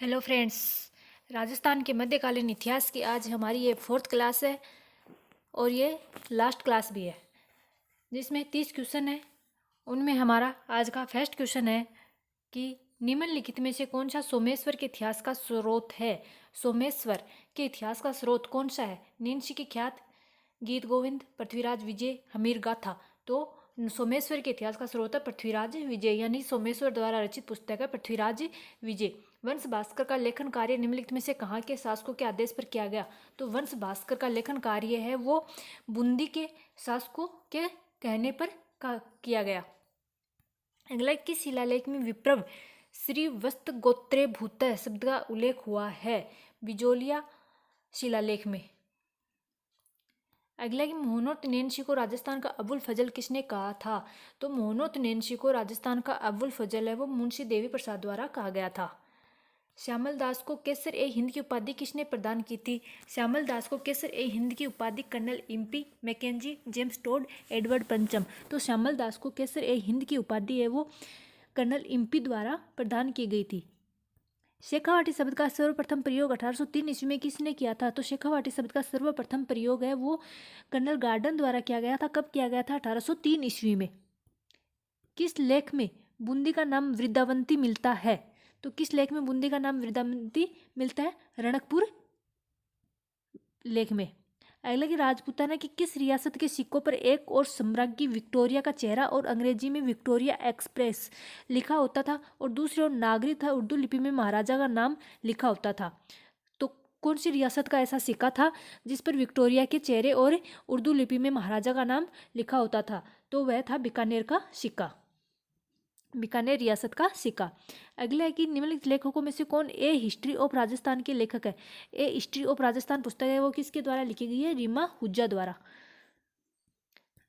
Hello friends. Rajasthan के मध्यकालीन इतिहास की आज हमारी ये 4th क्लास है और ये लास्ट क्लास भी है जिसमें 30 क्वेश्चन है। उनमें हमारा आज का फर्स्ट क्वेश्चन है कि निम्नलिखित में से कौन सा सोमेश्वर के इतिहास का स्रोत है। सोमेश्वर के इतिहास का स्रोत कौन सा है? नीनसी की ख्यात, गीत गोविंद, पृथ्वीराज विजय, हमीर गाथा। तो सोमेश्वर के इतिहास का स्रोत है पृथ्वीराज विजय, यानी सोमेश्वर द्वारा रचित पुस्तक है पृथ्वीराज विजय। वंश भास्कर का लेखन कार्य निम्नलिखित में से कहाँ के शासकों के आदेश पर किया गया? तो वंश भास्कर का लेखन कार्य है वो बूंदी के शासकों के कहने पर किया गया। अगला, किस शिलालेख में विप्रव श्रीवस्त गोत्रे भूत शब्द का उल्लेख हुआ है? बिजोलिया शिलालेख में। अगला, कि मोहनोत को राजस्थान का अबुल फजल किसने कहा था? तो मोहनोत को राजस्थान का अबुल फजल है वो मुंशी देवी प्रसाद द्वारा कहा गया था। श्यामल दास को केसर ए हिंद की उपाधि किसने प्रदान की थी? श्यामल दास को केसर ए हिंद की उपाधि colonel Impey, Mackenzie, James Tod, Edward पंचम। तो श्यामल दास को केसर ए हिंद की उपाधि है वो कर्नल इम्पी द्वारा प्रदान की गई थी। शेखावाटी शब्द का सर्वप्रथम प्रयोग 1803 ईस्वी में किसने किया था? तो शेखावाटी शब्द का सर्वप्रथम प्रयोग है वो कर्नल गार्डन द्वारा किया गया था। कब किया गया था? 1803 ईस्वी में। किस लेख में बूंदी का नाम वृंदावंती मिलता है? तो किस लेख में बूंदी का नाम वृंदावंती मिलता है? रणकपुर लेख में। अगला, कि राजपूताना की किस रियासत के सिक्कों पर एक और सम्राज्ञी विक्टोरिया का चेहरा और अंग्रेजी में विक्टोरिया एक्सप्रेस लिखा होता था और दूसरी ओर नागरिक था उर्दू लिपि में महाराजा का नाम लिखा होता था? तो कौन सी रियासत का ऐसा सिक्का था जिस पर विक्टोरिया के चेहरे और उर्दू लिपि में महाराजा का नाम लिखा होता था? तो वह था बीकानेर का सिक्का, बीकानेर रियासत का सिक्का। अगला है कि निम्नलिखित लेखकों में से कौन ए हिस्ट्री ऑफ राजस्थान के लेखक है? ए हिस्ट्री ऑफ राजस्थान पुस्तक है वो किसके द्वारा लिखी गई है? रीमा हुज्जा द्वारा।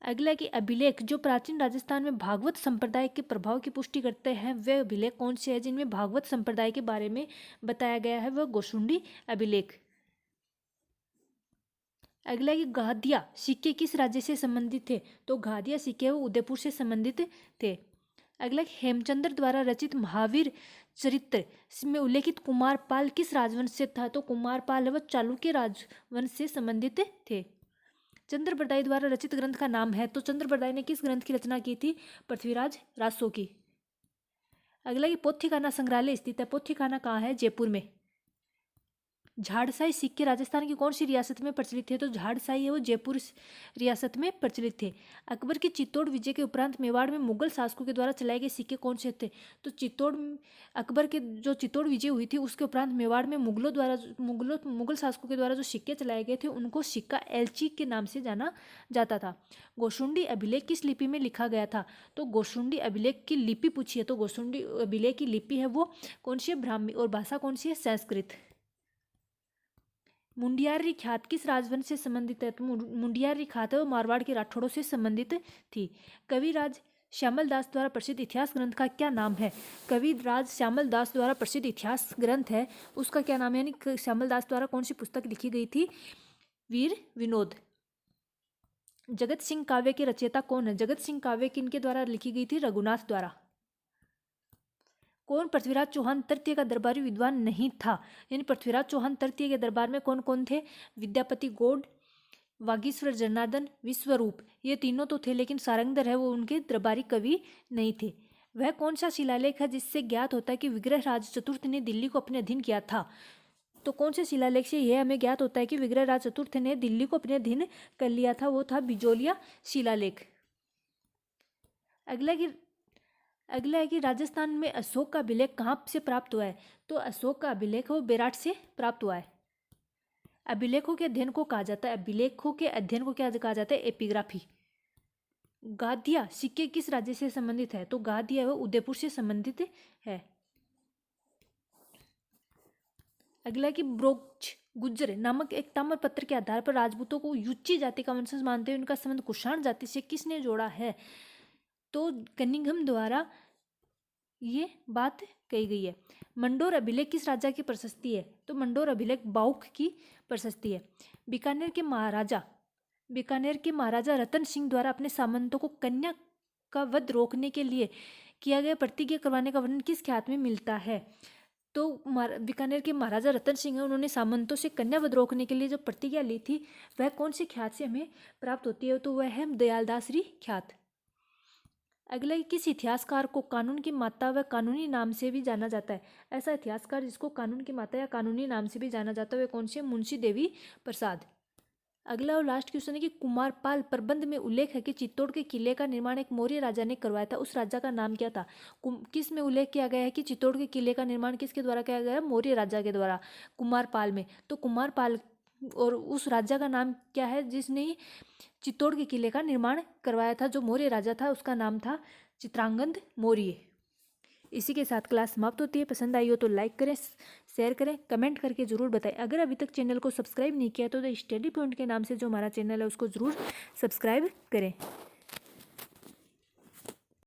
अगला है कि अभिलेख जो प्राचीन राजस्थान में भागवत संप्रदाय के प्रभाव की पुष्टि करते हैं वे अभिलेख कौन से हैं जिनमें भागवत संप्रदाय के बारे में बताया गया है? वह गोशुंडी अभिलेख। अगला है कि गादिया सिक्के किस राज्य से संबंधित थे? तो गादिया सिक्के वो उदयपुर से संबंधित थे। अगला, हेमचंद्र द्वारा रचित महावीर चरित्र में उल्लेखित कुमारपाल किस राजवंश से था? तो कुमारपाल व चालुक्य राजवंश से संबंधित थे। चंद्रबरदाई द्वारा रचित ग्रंथ का नाम है? तो चंद्रबरदाई ने किस ग्रंथ की रचना की थी? पृथ्वीराज रासो की। अगला, कि पोथीखाना संग्रहालय स्थित है? पोथीखाना कहाँ है? जयपुर में। झाड़साई सिक्के राजस्थान की कौन सी रियासत में प्रचलित थे? तो झाड़साई है वो जयपुर रियासत में प्रचलित थे। अकबर की चित्तौड़ विजय के उपरांत मेवाड़ में मुगल शासकों के द्वारा चलाए गए सिक्के कौन से थे? तो अकबर के जो चित्तौड़ विजय हुई थी उसके उपरांत मेवाड़ में मुगल शासकों के द्वारा जो सिक्के चलाए गए थे उनको सिक्का एलची के नाम से जाना जाता था। गोशुंडी अभिलेख किस लिपि में लिखा गया था? तो गोशुंडी अभिलेख की लिपि पूछी है तो गोशुंडी अभिलेख की लिपि है वो कौन सी है? ब्राह्मी। और भाषा कौन सी है? संस्कृत। मुंडियारी ख्यात किस राजवंश से संबंधित है? तो मुंडियारी ख्यात वो मारवाड़ के राठौड़ों से संबंधित थी। कविराज श्यामल दास द्वारा प्रसिद्ध इतिहास ग्रंथ का क्या नाम है? कविराज श्यामल दास द्वारा प्रसिद्ध इतिहास ग्रंथ है उसका क्या नाम है? यानी श्यामल दास द्वारा कौन सी पुस्तक लिखी गई थी? वीर विनोद। जगत सिंह काव्य के रचयिता कौन है? जगत सिंह काव्य किनके द्वारा लिखी गई थी? रघुनाथ द्वारा। कौन पृथ्वीराज चौहान तृतीय का दरबारी विद्वान नहीं था? यानी पृथ्वीराज चौहान तृतीय के दरबार में कौन कौन थे? विद्यापति गौड़, वागीश्वर जनार्दन, विश्वरूप, ये तीनों तो थे लेकिन सारंगधर है वो उनके दरबारी कवि नहीं थे। वह कौन सा शिलालेख है जिससे ज्ञात होता है कि विग्रहराज चतुर्थ ने दिल्ली को अपने अधीन किया था? तो कौन से शिलालेख से यह हमें ज्ञात होता है कि विग्रहराज चतुर्थ ने दिल्ली को अपने अधीन कर लिया था? वो था बिजोलिया शिलालेख। अगला है कि राजस्थान में अशोक का अभिलेख कहाँ से प्राप्त हुआ है? तो अशोक का अभिलेख वो बेराट से प्राप्त हुआ है। अभिलेखों के अध्ययन को कहा जाता है? अभिलेखों के अध्ययन को क्या कहा जाता है? एपिग्राफी। गादिया सिक्के किस राज्य से संबंधित है? तो गादिया वो उदयपुर से संबंधित है। अगला है कि ब्रोच गुज्जर नामक एक ताम्रपत्र के आधार पर राजपूतों को युच्ची जाति का वंशज मानते हुए उनका संबंध कुषाण जाति से किसने जोड़ा है? तो कनिंघम द्वारा ये बात कही गई है। मंडोर अभिलेख किस राजा की प्रशस्ति है? तो मंडोर अभिलेख बाउख की प्रशस्ति है। बीकानेर के महाराजा रतन सिंह द्वारा अपने सामंतों को कन्या का वध रोकने के लिए किया गया प्रतिज्ञा करवाने का वर्णन किस ख्यात में मिलता है? तो बीकानेर के महाराजा रतन सिंह हैं, उन्होंने सामंतों से कन्या वध रोकने के लिए जो प्रतिज्ञा ली थी वह कौन सी ख्यात से हमें प्राप्त होती है, तो वह है दयालदास री ख्यात। अगला, किस इतिहासकार को कानून की माता व कानूनी नाम से भी जाना जाता है? ऐसा इतिहासकार जिसको कानून की माता या कानूनी नाम से भी जाना जाता है वह कौन से? मुंशी देवी प्रसाद। अगला और लास्ट क्वेश्चन है कि कुमारपाल प्रबंध में उल्लेख है कि चित्तौड़ के किले का निर्माण एक मौर्य राजा ने करवाया था, उस राजा का नाम क्या था? किस में उल्लेख किया गया है कि चित्तौड़ के किले का निर्माण किसके द्वारा किया गया है? मौर्य राजा के द्वारा, कुमारपाल में। तो कुमारपाल और उस राजा का नाम क्या है जिसने चित्तौड़ के किले का निर्माण करवाया था? जो मौर्य राजा था उसका नाम था चित्रांगद मौर्य। इसी के साथ क्लास समाप्त होती है। पसंद आई हो तो लाइक करें, शेयर करें, कमेंट करके ज़रूर बताएं। अगर अभी तक चैनल को सब्सक्राइब नहीं किया तो द स्टडी पॉइंट के नाम से जो हमारा चैनल है उसको ज़रूर सब्सक्राइब करें।